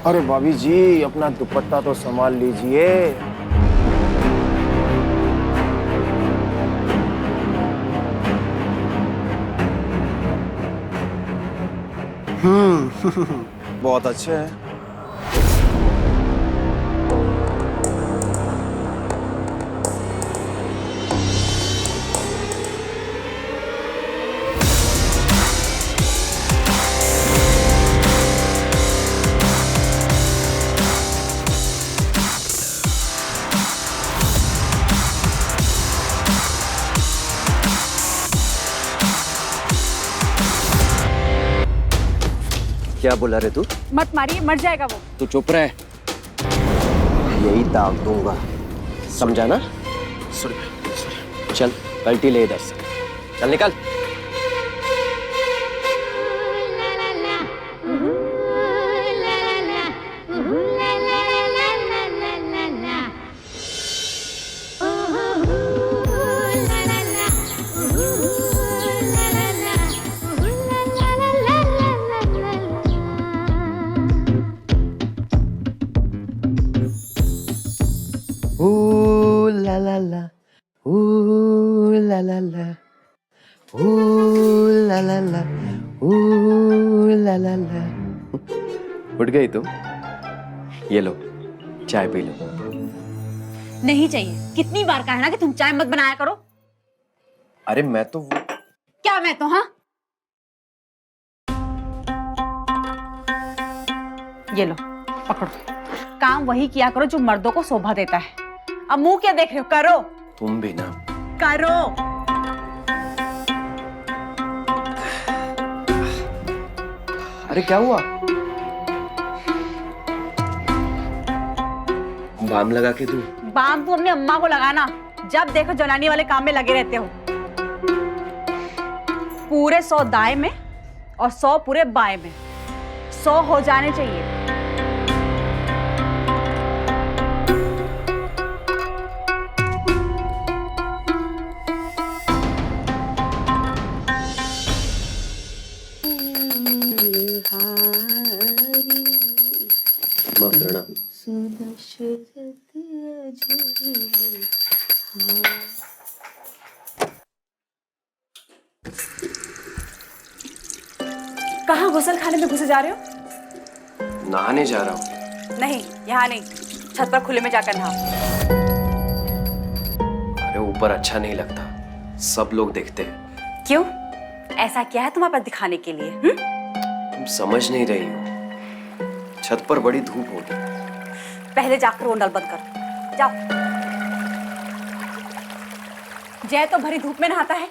अरे भाभी जी, अपना दुपट्टा तो संभाल लीजिए। बहुत अच्छे हैं। क्या बोला रे तू? मत मारिए, मर जाएगा वो। तू चुप रहे। यही दाग दूंगा, समझा ना? सॉरी। चल पलटी ले इधर से, चल निकल। ला ला ला, ला ला ला, ला ला ला, ला ला ला। उठ गई तुम? ये लो, चाय पी लो। नहीं चाहिए। कितनी बार कहा है ना कि तुम चाय मत बनाया करो। अरे मैं तो क्या मैं तो? हाँ, ये लो पकड़ो। काम वही किया करो जो मर्दों को शोभा देता है। अब मुंह क्या देख रहे हो? करो। तुम भी ना। करो। अरे क्या हुआ? बाम लगा के दूं? बाम तो अपनी अम्मा को लगाना। जब देखो जलानी वाले काम में लगे रहते हो। पूरे 100 दाएं में और 100 पूरे बाएं में। 100 हो जाने चाहिए। माफ करना। कहाँ गुसल खाने में घुसे जा रहे हो? नहाने जा रहा हूँ। नहीं, यहाँ नहीं। छत पर खुले में जाकर नहा। अरे ऊपर अच्छा नहीं लगता, सब लोग देखते हैं। क्यों? ऐसा क्या है तुम्हारे पास दिखाने के लिए? तुम समझ नहीं रही हो, छत पर बड़ी धूप होगी। पहले जाकर वो नल बंद कर। जाओ। जय तो भरी धूप में नहाता है,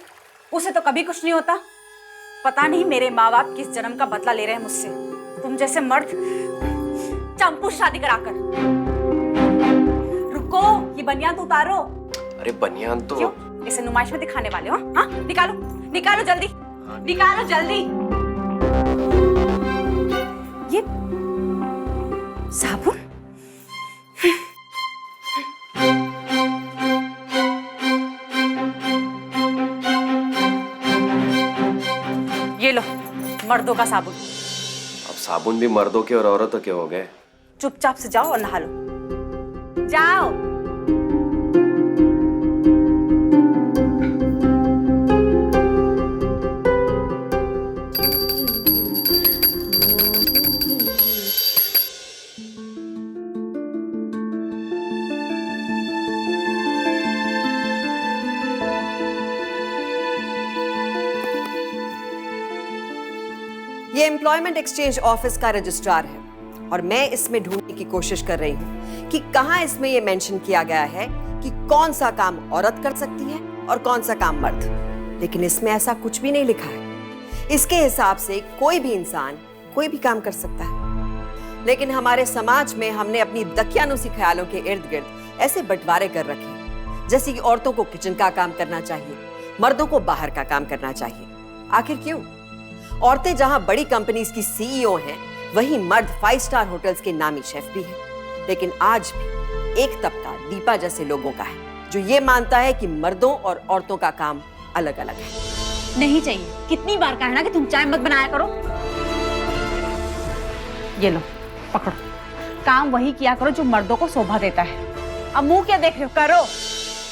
उसे तो कभी कुछ नहीं होता। पता नहीं मेरे माँ बाप किस जन्म का बदला ले रहे हैं मुझसे। तुम जैसे मर्द चंपू शादी कराकर। रुको, ये बनियान तो उतारो। अरे बनियान तो क्यों? इसे नुमाइश में दिखाने वाले हो? हाँ, निकालो निकालो जल्दी, निकालो जल्दी। ये साबुन? ये लो, मर्दों का साबुन। अब साबुन भी मर्दों के और औरतों के हो गए। चुपचाप से जाओ और नहा लो। जाओ। ये एम्प्लॉयमेंट एक्सचेंज ऑफिस का रजिस्ट्रार है और मैं इसमें ढूंढने की कोशिश कर रही हूँ कि कहाँ इसमें ये मेंशन किया गया है कि कौन सा काम औरत कर सकती है और कौन सा काम मर्द। लेकिन इसमें ऐसा कुछ भी नहीं लिखा है। इसके हिसाब से कोई भी इंसान कोई भी काम कर सकता है। लेकिन हमारे समाज में हमने अपनी दकियानुसी ख्यालों के इर्द गिर्द ऐसे बंटवारे कर रखे हैं, जैसे कि औरतों को किचन का काम करना चाहिए, मर्दों को बाहर का काम करना चाहिए। आखिर क्यों? औरतें जहां बड़ी कंपनीज की सीईओ हैं, वहीं मर्द 5 स्टार होटल्स के नामी शेफ भी हैं। लेकिन आज भी एक तबका दीपा जैसे लोगों का है जो ये मानता है कि मर्दों और औरतों का काम अलग अलग है। नहीं चाहिए। कितनी बार कहा ना कि तुम चाय मत बनाया करो। ये लो पकड़ो। काम वही किया करो जो मर्दों को शोभा देता है। अब मुंह क्या देख रहे हो, करो।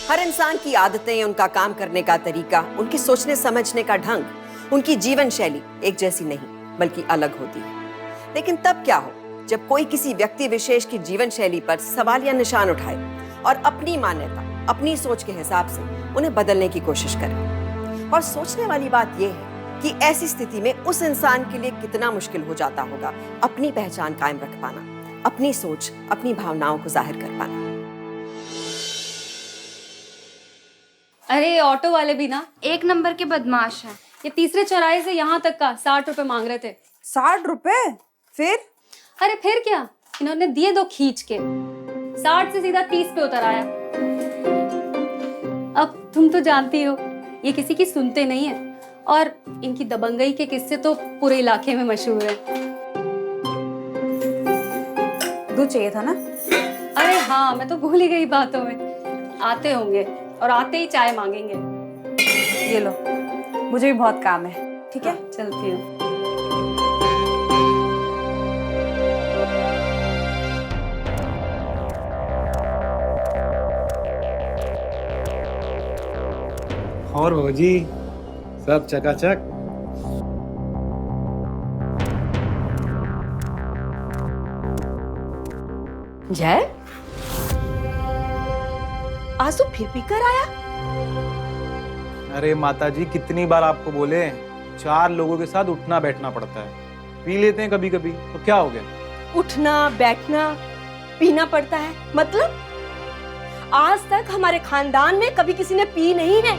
हर इंसान की आदतें, उनका काम करने का तरीका, उनकी सोचने समझने का ढंग, उनकी जीवन शैली एक जैसी नहीं बल्कि अलग होती है। लेकिन तब क्या हो जब कोई किसी व्यक्ति विशेष की जीवन शैली पर सवाल या निशान उठाए और अपनी मान्यता, अपनी सोच के हिसाब से उन्हें बदलने की कोशिश करे। और सोचने वाली बात यह है कि ऐसी स्थिति में उस इंसान के लिए कितना मुश्किल हो जाता होगा अपनी पहचान कायम रख पाना, अपनी सोच, अपनी भावनाओं को जाहिर कर पाना। अरे ऑटो वाले भी ना एक नंबर के बदमाश हैं। ये तीसरे चौराहे से यहाँ तक का 60 रुपए मांग रहे थे। 60 रुपए? फिर? अरे फिर क्या, इन्होंने दिए 2 खींच के। 60 से सीधा 30 पे उतर आया। अब तुम तो जानती हो ये किसी की सुनते नहीं है, और इनकी दबंगई के किस्से तो पूरे इलाके में मशहूर है। दूध चाहिए था ना? अरे हाँ, मैं तो भूल ही गई बातों में। आते होंगे और आते ही चाय मांगेंगे। ये लो, मुझे भी बहुत काम है। ठीक है, चलती हूँ। और भौजी सब चकाचक। जय, आंसू फिर पी कर आया? अरे माता जी, कितनी बार आपको बोले, 4 लोगों के साथ उठना बैठना पड़ता है। पी लेते हैं कभी कभी, तो क्या हो गया? उठना बैठना पीना पड़ता है मतलब? आज तक हमारे खानदान में कभी किसी ने पी नहीं है।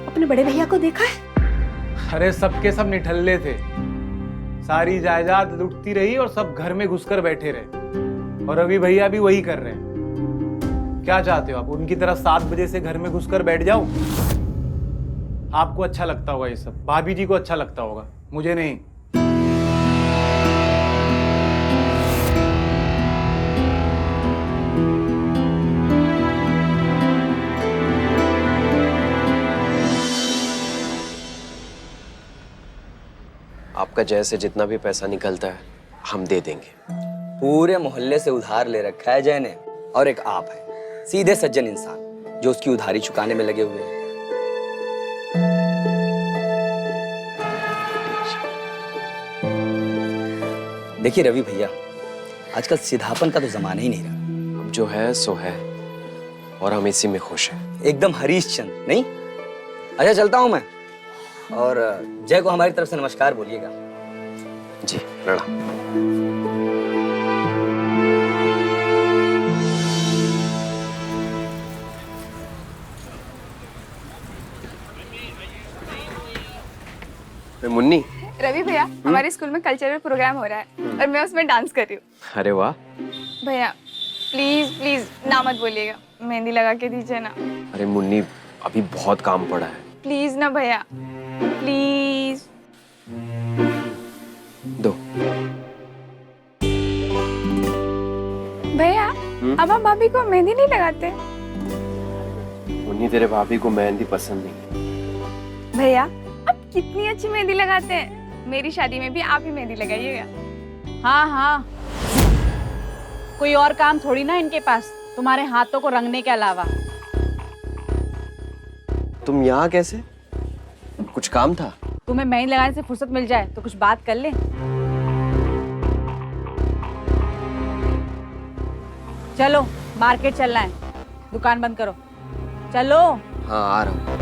अपने बड़े भैया को देखा है? अरे सबके सब निठल्ले थे, सारी जायदाद लुटती रही और सब घर में घुसकर बैठे रहे। और अभी भैया भी वही कर रहे हैं। क्या चाहते हो आप, उनकी तरह 7 बजे से घर में घुसकर बैठ जाओ? आपको अच्छा लगता होगा ये सब, भाभी जी को अच्छा लगता होगा, मुझे नहीं। आपका जैसे जितना भी पैसा निकलता है हम दे देंगे। पूरे मोहल्ले से उधार ले रखा है जय ने, और एक आप है सीधे सज्जन इंसान जो उसकी उधारी चुकाने में लगे हुए हैं। देखिए रवि भैया, आजकल सीधापन का तो जमाना ही नहीं रहा। अब जो है सो है, और हम इसी में खुश हैं। एकदम हरीशचंद्र नहीं? अच्छा चलता हूं मैं, और जय को हमारी तरफ से नमस्कार बोलिएगा। जी प्रणाम। मुन्नी, रवि भैया, हमारे स्कूल में कल्चरल प्रोग्राम हो रहा है और मैं उसमें डांस कर रही हूँ। अरे वाह। भैया प्लीज प्लीज ना मत बोलिएगा, मेहंदी लगा के दीजिए ना। अरे मुन्नी, अभी बहुत काम पड़ा है। प्लीज ना भैया, प्लीज। दो। भैया अब आप भाभी को मेहंदी नहीं लगाते? मुन्नी, तेरे भाभी को मेहंदी पसंद नहीं। भैया आप कितनी अच्छी मेहंदी लगाते हैं, मेरी शादी में भी आप ही मेहंदी लगाइएगा। हाँ हाँ, कोई और काम थोड़ी ना इनके पास तुम्हारे हाथों को रंगने के अलावा। तुम यहाँ कैसे? कुछ काम था? तुम्हें मेहंदी लगाने से फुर्सत मिल जाए तो कुछ बात कर ले। चलो मार्केट चलना है, दुकान बंद करो, चलो। हाँ आ रहा हूँ।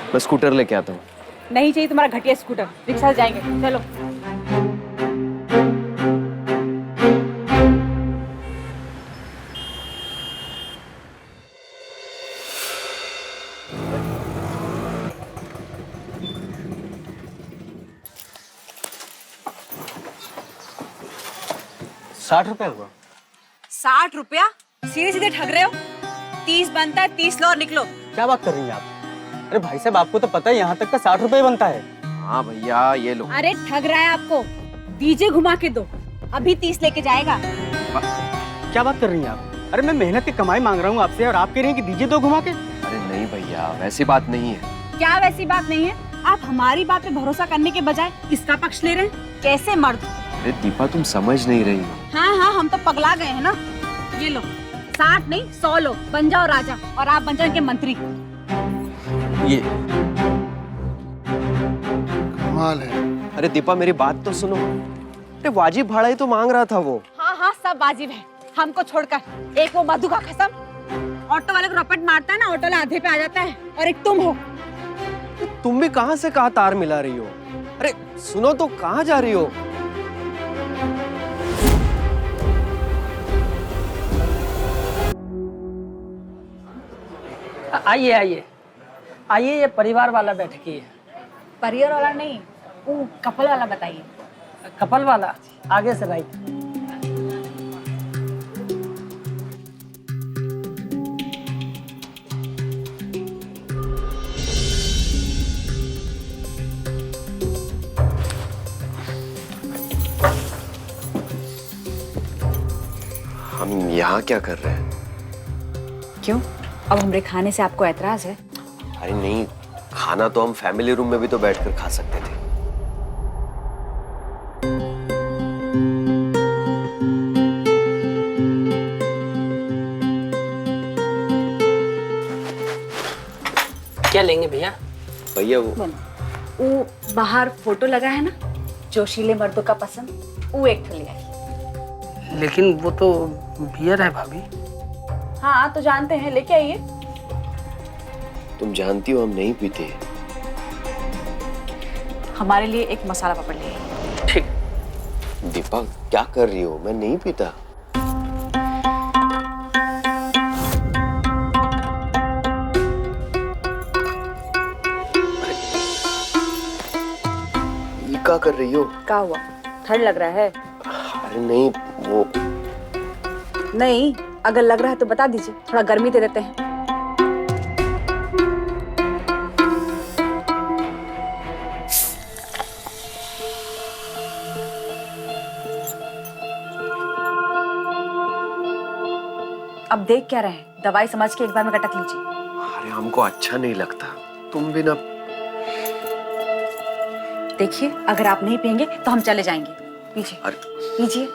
मैं स्कूटर लेके आता हूँ। नहीं चाहिए तुम्हारा घटिया स्कूटर, रिक्शा से जाएंगे, चलो। ₹60 हुआ। 60 रुपया? सीधे सीधे ठग रहे हो। 30 बनता है, 30 लो और निकलो। क्या बात कर रही हैं आप? अरे भाई साहब, आपको तो पता है यहाँ तक का 60 रुपए बनता है। हाँ भैया ये लो। अरे ठग रहा है आपको, डीजे घुमा के दो, अभी 30 लेके जाएगा। क्या बात कर रही हैं आप? अरे मैं मेहनत की कमाई मांग रहा हूँ आपसे और आप कह रही हैं कि दीजिए दो घुमा के। भैया, वैसी बात नहीं है। क्या वैसी बात नहीं है? आप हमारी बात पे भरोसा करने के बजाय इसका पक्ष ले रहे हैं। कैसे मर्द? अरे दीपा, तुम समझ नहीं रही हो। हाँ हाँ, हम तो पगला गए हैं ना। ये लो, 60 नहीं 100 लो, बन जाओ राजा और आप बन जाओ इनके मंत्री। ये कमाल है। अरे दीपा, मेरी बात तो सुनो। अरे वाजिब भाड़ा ही तो मांग रहा था वो। हाँ हाँ, सब वाजिब है हमको छोड़कर। एक वो मधु का कसम, ऑटो वाले को रपट मारता है ना, ऑटो वाला आधे पे आ जाता है, और एक तुम हो। तुम भी कहां से कहां तार मिला रही हो? अरे सुनो तो, कहां जा रही हो? आइए आइए आइए, ये परिवार वाला बैठकी है। परियर वाला नहीं, वो कपल वाला बताइए। कपल वाला आगे से राइट। हम यहाँ क्या कर रहे हैं? क्यों? अब हमारे खाने से आपको ऐतराज है? अरे नहीं, खाना तो हम फैमिली रूम में भी तो बैठकर खा सकते थे। क्या लेंगे भैया? भैया वो बाहर फोटो लगा है ना, जोशीले मर्दों का पसंद, वो एक ठो ले आई। लेकिन वो तो बियर है भाभी। हाँ तो जानते हैं, लेके आइए। तुम जानती हो हम नहीं पीते। हमारे लिए एक मसाला पापड़ ले आइए। ठीक। दीपा, क्या कर रही हो? मैं नहीं पीता। ये क्या कर रही हो? क्या हुआ? ठंड लग रहा है? अरे नहीं, वो नहीं, अगर लग रहा है तो बता दीजिए, थोड़ा गर्मी दे देते हैं। अब देख क्या रहे हैं? दवाई समझ के एक बार में गटक लीजिए। अरे हमको अच्छा नहीं लगता। तुम भी ना। देखिए, अगर आप नहीं पियेंगे तो हम चले जाएंगे। पीजिए। अरे पीजिए।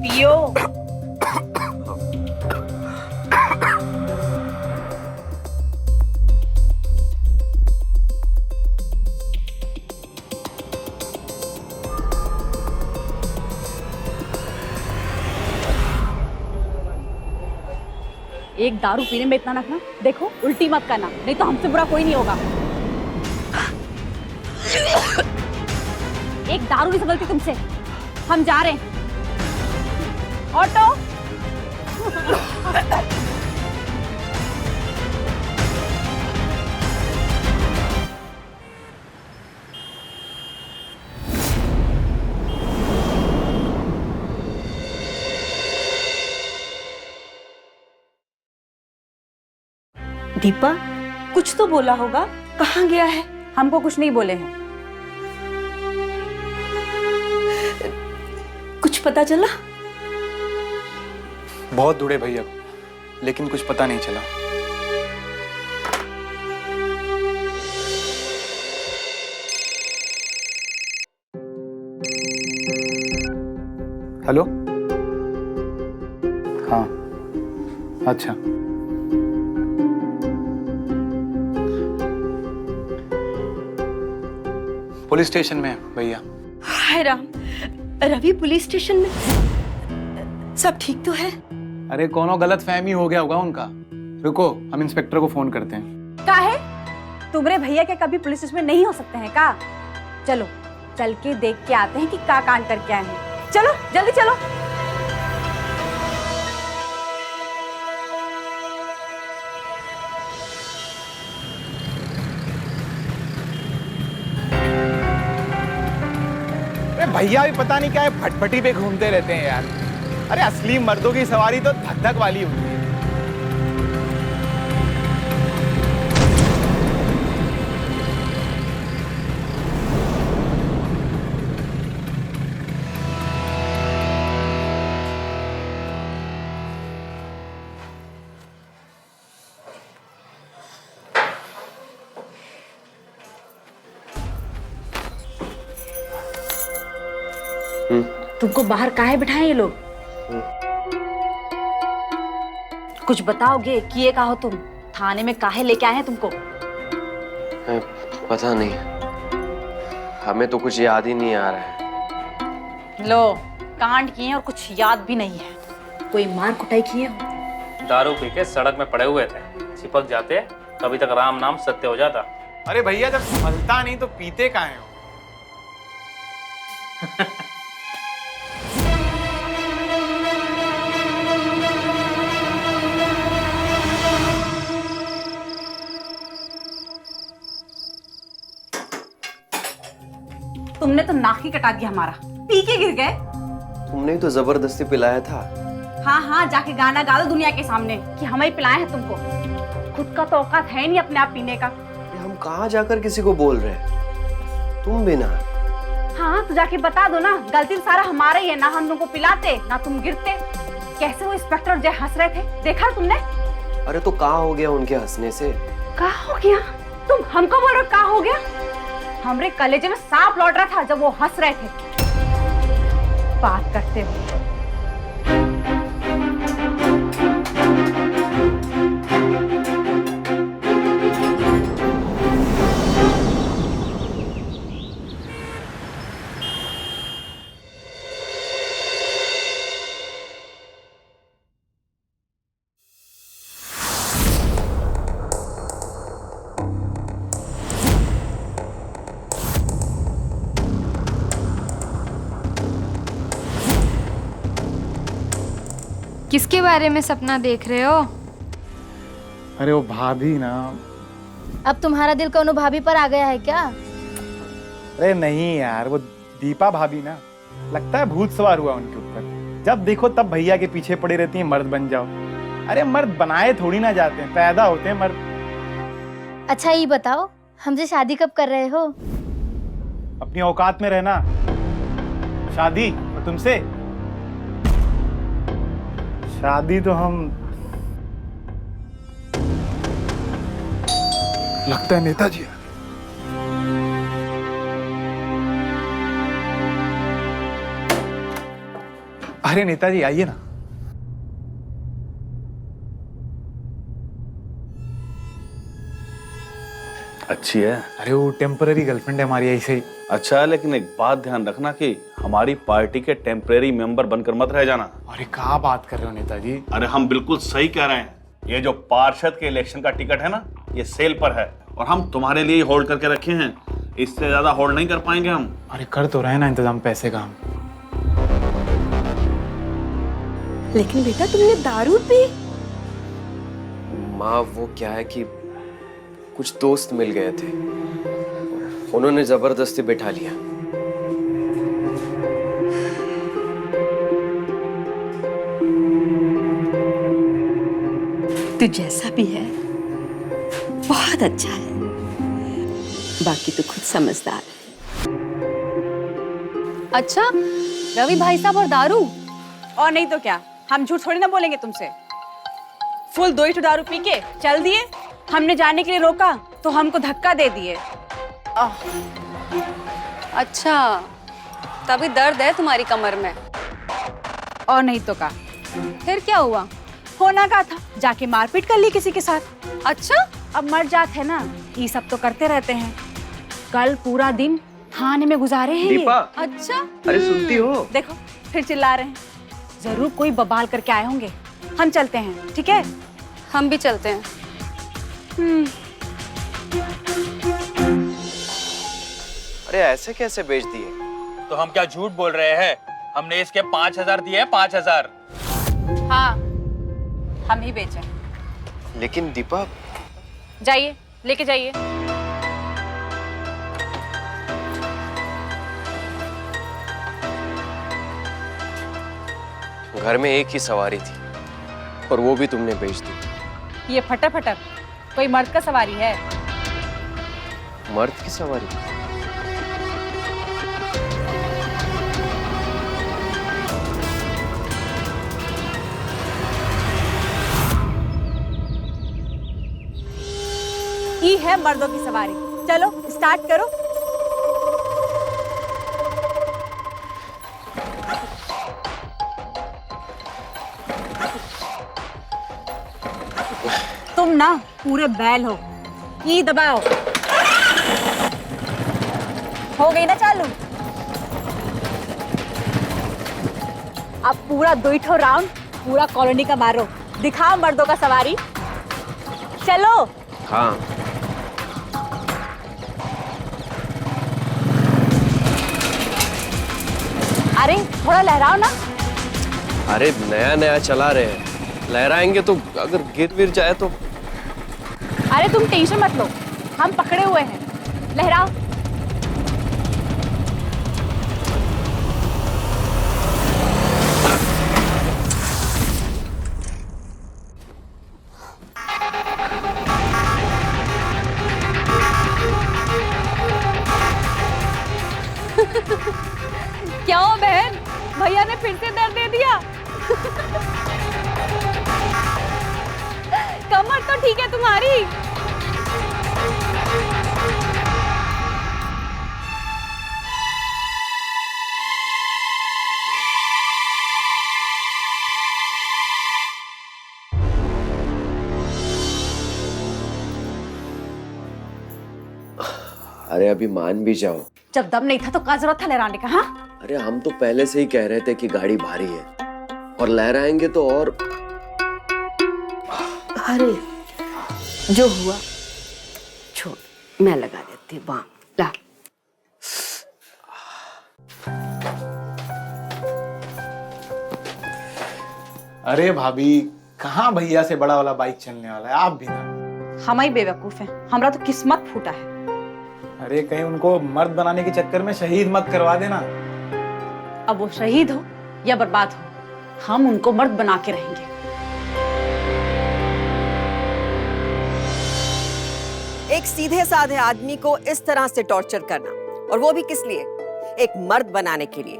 पियो। एक दारू पीने में इतना नखरा, देखो उल्टी मत करना, नहीं तो हमसे बुरा कोई नहीं होगा। एक दारू नहीं संभलती तुमसे। हम जा रहे हैं। ऑटो। दीपा, कुछ तो बोला होगा, कहाँ गया है? हमको कुछ नहीं बोले हैं। कुछ पता चला? बहुत ढूंढे भैया को, लेकिन कुछ पता नहीं चला। हेलो। हाँ, अच्छा। पुलिस स्टेशन में है भैया। हाय राम, रवि पुलिस स्टेशन में? सब ठीक तो है? अरे कोनो गलत फहमी हो गया होगा उनका। रुको, हम इंस्पेक्टर को फोन करते हैं। का है? तुम्हारे भैया के कभी पुलिस स्टेशन में नहीं हो सकते हैं का? चलो चल के देख के आते हैं कि का कांड करके आए हैं। चलो जल्दी चलो। भैया भी पता नहीं क्या है, फटफटी पे घूमते रहते हैं यार। अरे असली मर्दों की सवारी तो धक धक वाली होती है। तुमको बाहर काहे बिठाए ये लोग? कुछ बताओगे? किए का हो तुम? थाने में काहे लेके आए हैं तुमको? पता नहीं, हमें तो कुछ याद ही नहीं आ रहा है। लो, कांड किए और कुछ याद भी नहीं है। कोई मार कुटाई किए हो? दारू पी के सड़क में पड़े हुए थे, चिपक जाते तभी तक राम नाम सत्य हो जाता। अरे भैया, जब संभलता नहीं तो पीते काहे हो? तुमने तो नाक ही कटा दिया हमारा। पी के गिर गए। तुमने ही तो जबरदस्ती पिलाया था। हाँ हाँ, जाके गाना गा दो दुनिया के सामने कि हम ही पिलाए हैं तुमको। खुद का तो औकात है नहीं अपने आप पीने का। हम कहाँ जाकर किसी को बोल रहे हैं, तुम भी ना। हाँ तो जाके बता दो ना, गलती तो सारा हमारा ही है ना। हम तुमको पिलाते ना तुम गिरते। कैसे वो इंस्पेक्टर और जय हंस रहे थे, देखा तुमने? अरे तो कहाँ हो गया उनके हंसने से? कहाँ हो गया? तुम हमको बोल रहे हो कहाँ हो गया? हमरे कलेजे में सांप लौट रहा था जब वो हंस रहे थे। बात करते हो। किसके बारे में सपना देख रहे हो? अरे वो भाभी ना। अब तुम्हारा दिल कौनो भाभी पर आ गया है क्या? अरे नहीं यार, वो दीपा भाभी ना, लगता है भूत सवार हुआ उनके ऊपर। जब देखो तब भैया के पीछे पड़ी रहती हैं, मर्द बन जाओ। अरे मर्द बनाए थोड़ी ना जाते हैं, पैदा होते हैं मर्द। अच्छा ये बताओ, हमसे शादी कब कर रहे हो? अपनी औकात में रहना। शादी और तुमसे? शादी तो हम, लगता है नेताजी। अरे नेताजी आइए ना। अच्छी है। अरे वो टेम्पररी गर्लफ्रेंड है हमारी, ऐसे ही। अच्छा, लेकिन एक बात ध्यान रखना कि हमारी पार्टी के टेम्परेरी मेंबर बनकर मत रह जाना। अरे कहाँ बात कर रहे हो नेताजी? अरे हम बिल्कुल सही कह रहे हैं। ये जो पार्षद के इलेक्शन का टिकट है ना, ये सेल पर है और हम तुम्हारे लिए होल्ड करके रखे हैं। इससे ज्यादा होल्ड नहीं कर पाएंगे हम। अरे कर तो रहे ना इंतजाम पैसे का हम। लेकिन बेटा तुमने दारू पी? माँ वो क्या है कि कुछ दोस्त मिल गए थे, उन्होंने जबरदस्ती बिठा लिया। तू जैसा भी है बहुत अच्छा है, बाकी तो खुद समझदार है। अच्छा, रवि भाई साहब और दारू? और नहीं तो क्या, हम झूठ थोड़ी ना बोलेंगे तुमसे। फुल 2 ही दारू पी के चल दिए। हमने जाने के लिए रोका तो हमको धक्का दे दिए। अच्छा, तभी दर्द है तुम्हारी कमर में। और नहीं तो क्या। फिर क्या हुआ? होना का था, जाके मारपीट कर ली किसी के साथ। अच्छा, अब मर जाते हैं ना, ये सब तो करते रहते हैं। कल पूरा दिन थाने में गुजारे हैं दीपा। ये। अच्छा, अरे सुनती हो? देखो फिर चिल्ला रहे हैं। जरूर कोई बवाल करके आए होंगे। हम चलते हैं, ठीक है? हम भी चलते हैं। अरे ऐसे कैसे बेच दिए? तो हम क्या झूठ बोल रहे हैं? हमने इसके 5,000 दिए, 5,000। हाँ, हम ही बेचे। लेकिन दीपा। जाइए, लेके जाइए। घर में एक ही सवारी थी और वो भी तुमने बेच दी। ये फटर फटर कोई मर्द का सवारी है? मर्द की सवारी? ये है मर्दों की सवारी। चलो स्टार्ट करो। तुम ना पूरे बैल हो। ये दबाओ। हो गई ना चालू? अब पूरा 2 राउंड पूरा कॉलोनी का मारो। दिखाओ मर्दों का सवारी। चलो। हाँ। अरे थोड़ा लहराओ ना। अरे नया नया चला रहे हैं, लहराएंगे तो अगर गिर विर जाए तो। अरे तुम टेंशन मत लो, हम पकड़े हुए हैं। लहराओ। क्या हो बहन, भैया ने फिर से दर्द दे दिया? कमर तो ठीक है तुम्हारी। अरे अभी मान भी जाओ। जब दम नहीं था तो क्या जरूरत था लहराने का? हाँ, अरे हम तो पहले से ही कह रहे थे कि गाड़ी भारी है और लहराएंगे तो और। अरे जो हुआ छोड़, मैं लगा देती हूँ। वहां ला। अरे भाभी, कहाँ भैया से बड़ा वाला बाइक चलने वाला है, आप भी ना। हम ही बेवकूफ हैं, हमारा तो किस्मत फूटा है। अरे कहीं उनको मर्द बनाने के चक्कर में शहीद मत करवा देना। अब वो शहीद हो या बर्बाद हो, हम उनको मर्द बना के रहेंगे। एक सीधे साधे आदमी को इस तरह से टॉर्चर करना, और वो भी किस लिए? एक मर्द बनाने के लिए।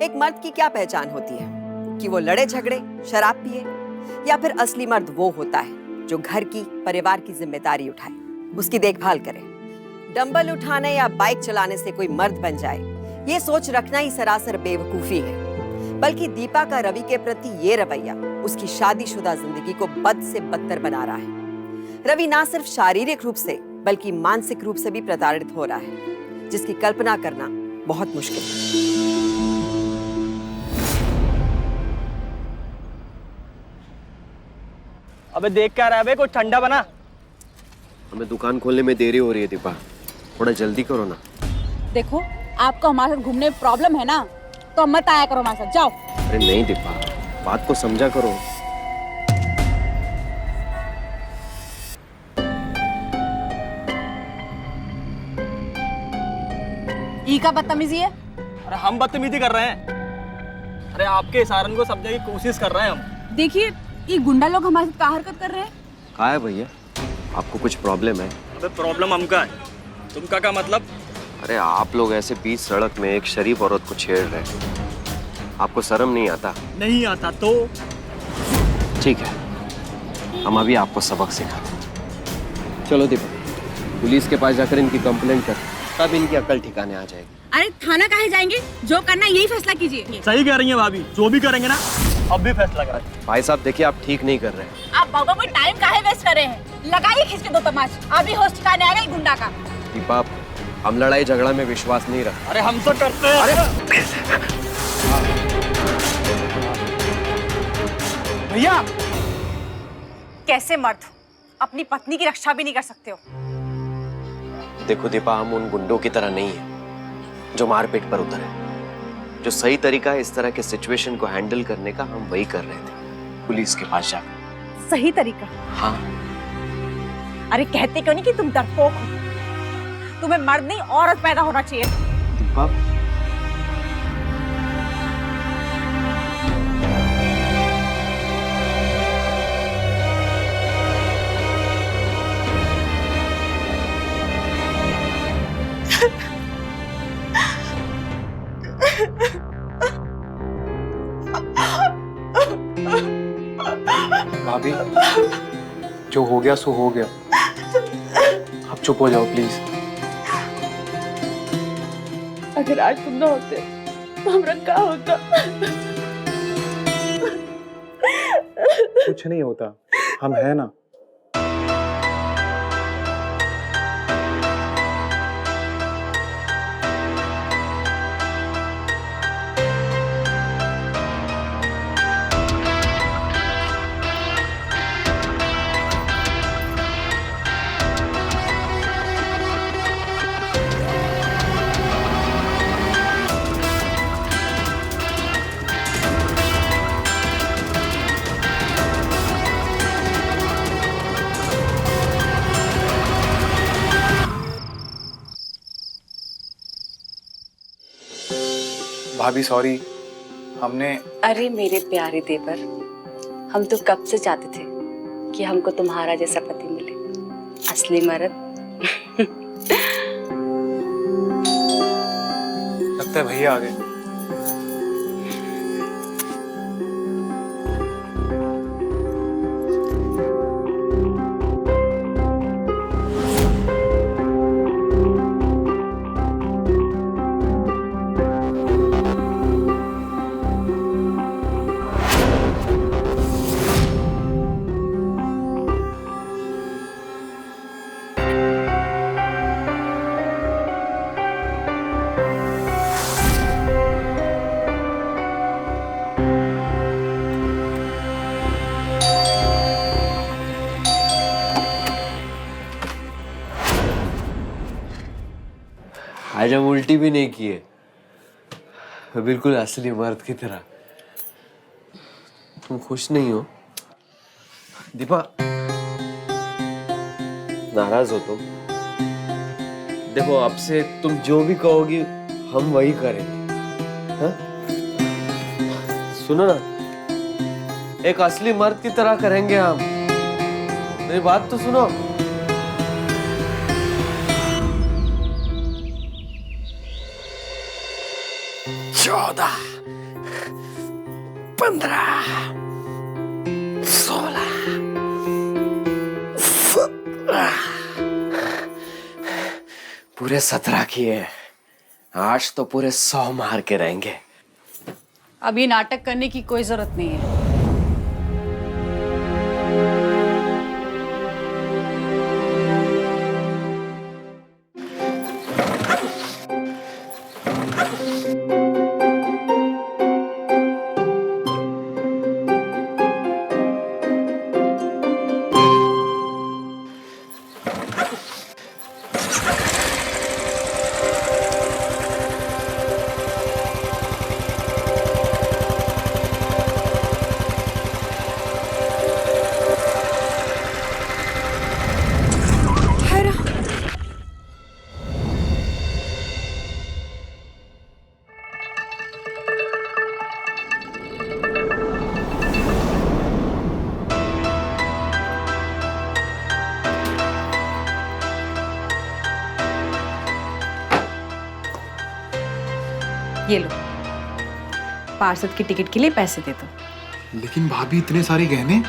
एक मर्द की क्या पहचान होती है? कि वो लड़े झगड़े, शराब पिए, या फिर असली मर्द वो होता है जो घर की, परिवार की जिम्मेदारी उठाए, उसकी देखभाल करे। डंबल उठाने या बाइक चलाने से कोई मर्द बन जाए, ये सोच रखना ही सरासर बेवकूफी है। बल्कि दीपा का रवि के प्रति ये रवैया उसकी शादीशुदा जिंदगी को बद से बदतर बना रहा है। रवि ना सिर्फ शारीरिक रूप से बल्कि मानसिक रूप से भी प्रताड़ित हो रहा है, जिसकी कल्पना करना बहुत मुश्किल है। अबे देख क्या रहा है बे, कुछ ठंडा बना। हमें दुकान खोलने में देरी हो रही है दीपा, थोड़ा जल्दी करो ना। देखो, आपको हमारे साथ घूमने में प्रॉब्लम है ना, तो मत आया करो हमारे साथ, जाओ। अरे नहीं दीपा, बात को समझा करो। ई का बदतमीजी है। अरे हम बदतमीजी कर रहे हैं? अरे आपके इशारन को समझने की कोशिश कर रहे हैं हम। देखिए, ये गुंडा लोग हमारे साथ क्या हरकत कर रहे हैं। कहाँ है भैया, आपको कुछ प्रॉब्लम है? अबे प्रॉब्लम हमका है, तुमका क्या मतलब? अरे आप लोग ऐसे बीच सड़क में एक शरीफ औरत को छेड़ रहे हैं, आपको शर्म नहीं आता? नहीं आता तो? ठीक है, हम अभी आपको सबक सिखाते हैं। चलो दीपा, पुलिस के पास जाकर इनकी कंप्लेंट कर, तब इनकी अकल ठिकाने आ जाएगी। अरे थाना काहे जाएंगे, जो करना यही फैसला कीजिए। सही कह रही है भाभी, जो भी करेंगे ना अब भी फैसला करें। भाई साहब देखिए, आप ठीक नहीं कर रहे हैं। आप बाबा कोई टाइम काहे वेस्ट कर रहे हैं? लगाइए खींच के 2 तमाच, अभी होश ठिकाने आएगा गुंडा का। दीपा, हम लड़ाई झगड़ा में विश्वास नहीं रखते। अरे हम तो करते हैं। अरे भैया, कैसे मर्द हो, अपनी पत्नी की रक्षा भी नहीं कर सकते हो। देखो दीपा, हम उन गुंडों की तरह नहीं है जो मारपीट पर उतरे। जो सही तरीका है इस तरह के सिचुएशन को हैंडल करने का, हम वही कर रहे थे, पुलिस के पास जाकर। सही तरीका? हाँ। अरे कहते क्यों नहीं कि तुम डरपोक हो? तुम्हें मर्द नहीं औरत पैदा होना चाहिए। दीपा, भाभी, जो हो गया सो हो गया, आप चुप हो जाओ प्लीज। अगर आज तुम ना होते तो हमरा क्या होता? कुछ नहीं होता, हम है ना। भाभी सॉरी, हमने। अरे मेरे प्यारे देवर, हम तो कब से चाहते थे कि हमको तुम्हारा जैसा पति मिले, असली मर्द। लगता है भैया आ गए। आज हम उल्टी भी नहीं किए, बिल्कुल असली मर्द की तरह। तुम खुश नहीं हो दीपा? नाराज हो तुम? देखो, अब से तुम जो भी कहोगी हम वही करेंगे। हाँ? सुनो ना, एक असली मर्द की तरह करेंगे हम। मेरी बात तो सुनो। 14, 15, 16, 17, पूरे 17 किए। आज तो पूरे 100 मार के रहेंगे। अभी नाटक करने की कोई जरूरत नहीं है। ये लो, पार्षद की टिकट के लिए पैसे दे दो। लेकिन भाभी, इतने सारे गहने।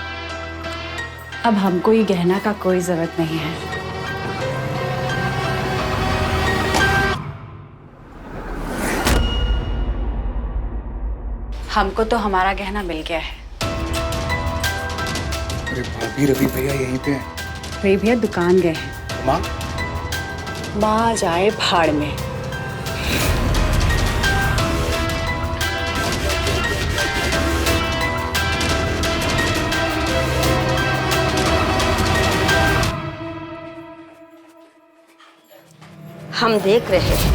अब हमको ये गहना का कोई जरूरत नहीं है। हमको तो हमारा गहना मिल गया है। अरे भाभी, रवि भैया यहीं पे हैं। रवि भैया दुकान गए हैं। माँ? माँ जाए भाड़ में। हम देख रहे हैं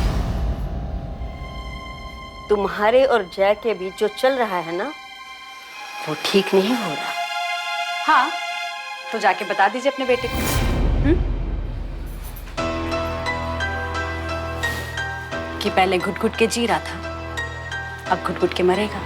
तुम्हारे और जय के बीच जो चल रहा है ना, वो ठीक नहीं हो रहा। हाँ, तो जाके बता दीजिए अपने बेटे को। कि पहले घुट घुट के जी रहा था, अब घुट घुट के मरेगा।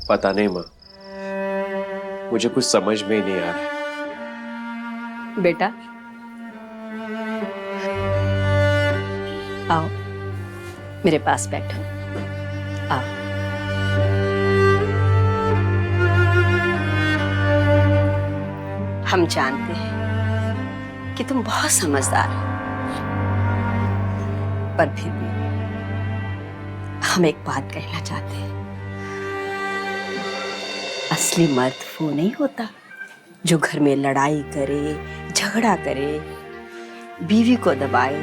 पता नहीं माँ, मुझे कुछ समझ में ही नहीं आ रहा। बेटा आओ, मेरे पास बैठो। आओ। हम जानते हैं कि तुम बहुत समझदार हो, पर फिर भी हम एक बात कहना चाहते हैं। असली मर्द वो नहीं होता जो घर में लड़ाई करे, झगड़ा करे, बीवी को दबाए,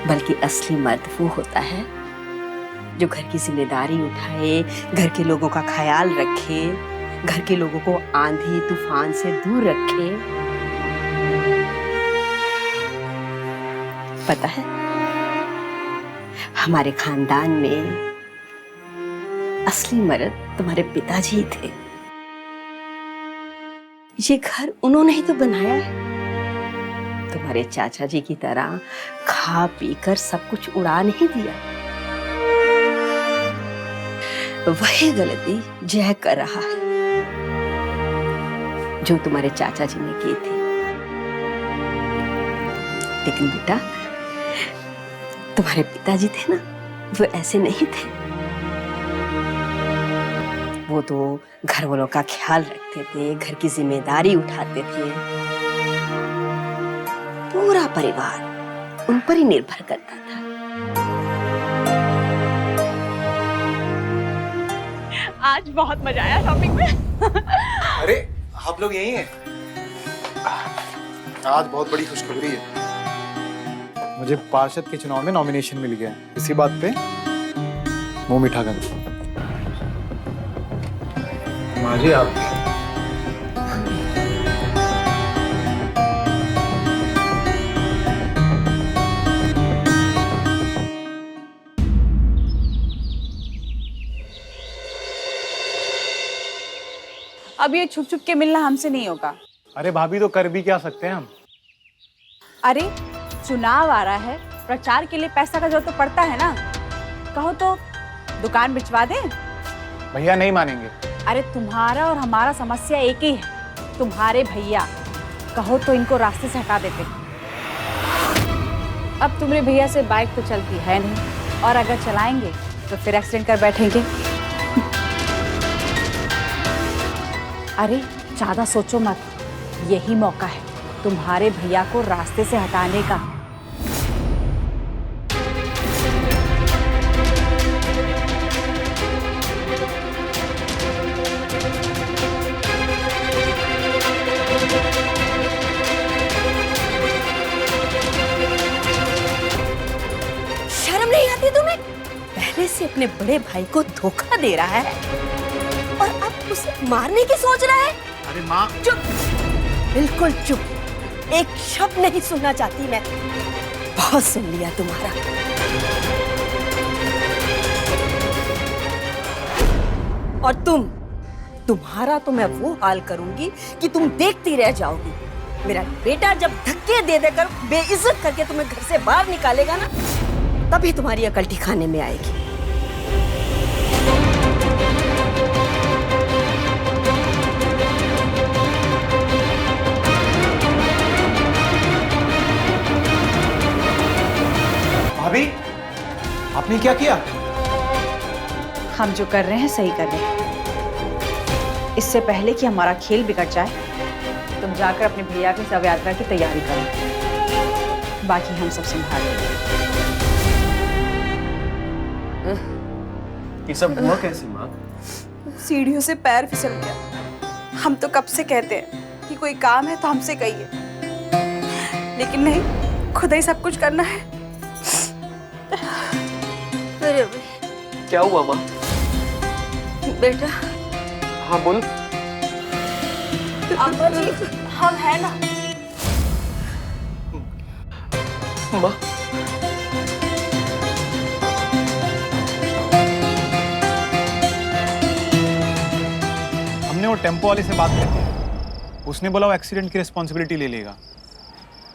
बल्कि असली मर्द वो होता है जो घर की जिम्मेदारी उठाए, घर के लोगों का ख्याल रखे, घर के लोगों को आंधी तूफान से दूर रखे। पता है, हमारे खानदान में असली मर्द तुम्हारे पिताजी ही थे। ये घर उन्होंने ही तो बनाया है। तुम्हारे चाचा जी की तरह खा पी कर सब कुछ उड़ा नहीं दिया। वही गलती जय कर रहा है जो तुम्हारे चाचा जी ने की थी। लेकिन बेटा, तुम्हारे पिताजी थे ना, वो ऐसे नहीं थे। वो तो घर वालों का ख्याल रखते थे, घर की जिम्मेदारी उठाते थे। पूरा परिवार उन पर ही निर्भर करता था। आज बहुत मजा आया शॉपिंग में। अरे आप लोग यही हैं? आज बहुत बड़ी खुशखबरी है। मुझे पार्षद के चुनाव में नॉमिनेशन मिल गया। इसी बात पे मुंह मीठा कर दो। माँ जी आप अब ये छुप छुप के मिलना हमसे नहीं होगा। अरे भाभी, तो कर भी क्या सकते हैं हम? अरे चुनाव आ रहा है, प्रचार के लिए पैसा का जरूरत तो पड़ता है ना। कहो तो दुकान बिचवा दें। भैया नहीं मानेंगे। अरे तुम्हारा और हमारा समस्या एक ही है, तुम्हारे भैया। कहो तो इनको रास्ते से हटा देते। अब तुम्हारे भैया से बाइक तो चलती है नहीं, और अगर चलाएंगे तो फिर एक्सीडेंट कर बैठेंगे। अरे ज्यादा सोचो मत, यही मौका है तुम्हारे भैया को रास्ते से हटाने का। शर्म नहीं आती तुम्हें? पहले से अपने बड़े भाई को धोखा दे रहा है और अब उसे मारने की सोच रहा है। अरे माँ, चुप, बिल्कुल चुप। एक शब्द नहीं सुनना चाहती मैं। बहुत सुन लिया तुम्हारा। और तुम्हारा तो मैं वो हाल करूंगी कि तुम देखती रह जाओगी। मेरा बेटा जब धक्के दे देकर बेइज्जत करके तुम्हें घर से बाहर निकालेगा ना, तभी तुम्हारी अकल ठिकाने में आएगी। भाभी, आपने क्या किया? हम जो कर रहे हैं सही कर रहे हैं। इससे पहले कि हमारा खेल बिगड़ जाए, तुम जाकर अपने भैया की शव यात्रा की तैयारी करो। बाकी हम सब संभाल लेंगे। ये सब हुआ कैसे माँ? सीढ़ियों से पैर फिसल गया। हम तो कब से कहते हैं कि कोई काम है तो हमसे कहिए, लेकिन नहीं, खुद ही सब कुछ करना है। क्या हुआ माँ? बेटा, हाँ बोल। अम्मा जी, हम हैं ना। माँ, हमने वो टेम्पो वाले से बात की थी। उसने बोला वो एक्सीडेंट की रिस्पॉन्सिबिलिटी ले लेगा।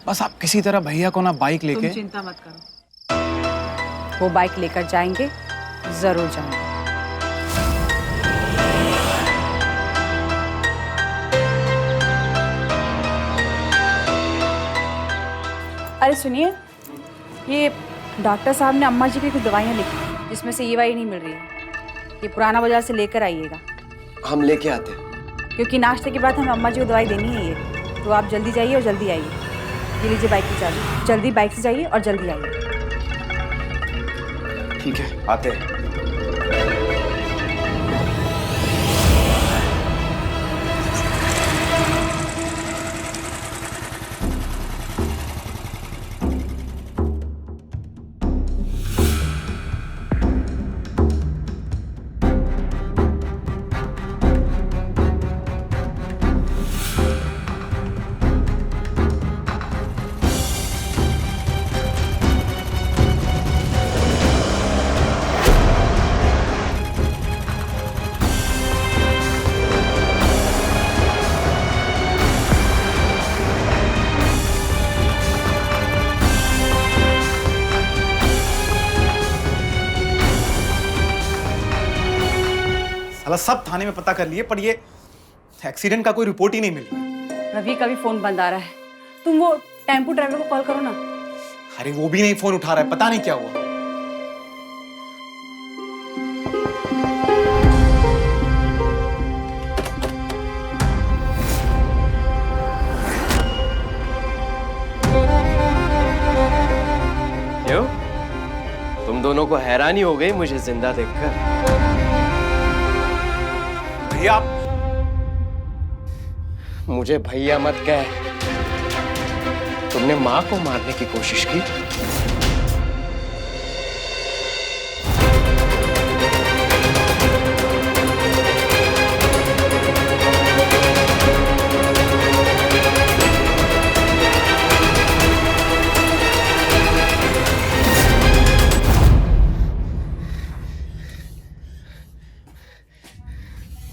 बस आप किसी तरह भैया को ना बाइक लेके। तुम चिंता मत करो, वो बाइक लेकर जाएंगे, जरूर जाएंगे। अरे सुनिए, ये डॉक्टर साहब ने अम्मा जी की कुछ दवाइयाँ लिखी, जिसमें से ये वाली नहीं मिल रही है। ये पुराना बाजार से लेकर आइएगा। हम लेके आते हैं। क्योंकि नाश्ते के बाद हमें अम्मा जी को दवाई देनी है ये। तो आप जल्दी जाइए और जल्दी आइए। ये लीजिए बाइक की चाबी। जल्दी बाइक से जाइए और जल्दी आइए। ठीक है, आते हैं। साला सब थाने में पता कर लिए, पर ये एक्सीडेंट का कोई रिपोर्ट ही नहीं मिल रहा है। रवि का भी फोन बंद आ रहा है। तुम वो टेम्पो ड्राइवर को कॉल करो ना। अरे वो भी नहीं फोन उठा रहा है, पता नहीं क्या हुआ। क्यों? तुम दोनों को हैरानी हो गई मुझे जिंदा देखकर? भैया मुझे भैया मत कह। तुमने माँ को मारने की कोशिश की?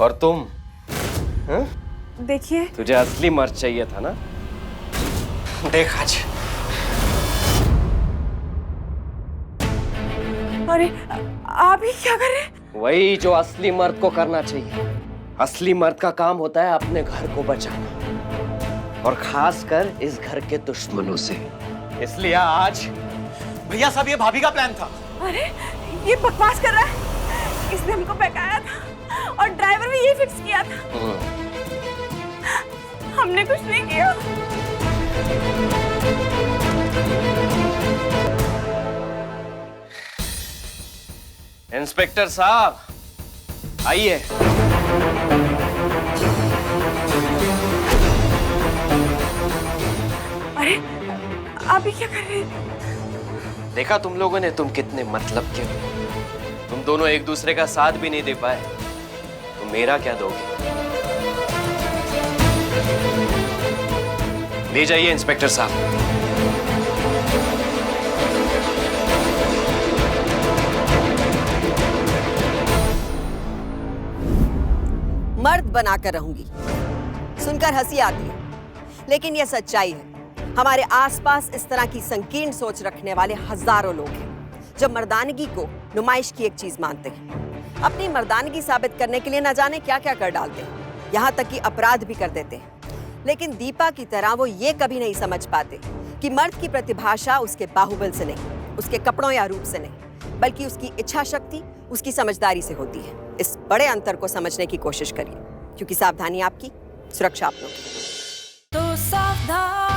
और तुम? हाँ? देखिए, तुझे असली मर्द चाहिए था ना? देख आज। अरे आप ही क्या कर रहे हैं? वही जो असली मर्द को करना चाहिए। असली मर्द का काम होता है अपने घर को बचाना, और खासकर इस घर के दुश्मनों से। इसलिए आज भैया साहब ये भाभी का प्लान था। अरे ये बकवास कर रहा है। इसने हमको बहकाया था और ड्राइवर भी ये फिक्स किया था। हमने कुछ नहीं किया। इंस्पेक्टर साहब आइए। अरे आप ही क्या कर रहे हैं? देखा तुम लोगों ने तुम कितने मतलब के हो। तुम दोनों एक दूसरे का साथ भी नहीं दे पाए, तो मेरा क्या दोगे? ले जाइए इंस्पेक्टर साहब। मर्द बनाकर रहूंगी। सुनकर हंसी आती है, लेकिन यह सच्चाई है। हमारे आसपास इस तरह की संकीर्ण सोच रखने वाले हजारों लोग हैं, जो मर्दानगी को नुमाइश की एक चीज मानते हैं। अपनी मर्दानगी साबित करने के लिए न जाने क्या क्या कर डालते हैं, यहाँ तक कि अपराध भी कर देते हैं। लेकिन दीपा की तरह वो ये कभी नहीं समझ पाते कि मर्द की प्रतिभाषा उसके बाहुबल से नहीं, उसके कपड़ों या रूप से नहीं, बल्कि उसकी इच्छा शक्ति, उसकी समझदारी से होती है। इस बड़े अंतर को समझने की कोशिश करिए, क्योंकि सावधानी आपकी, सुरक्षा आप लोगों की। तो सावधान।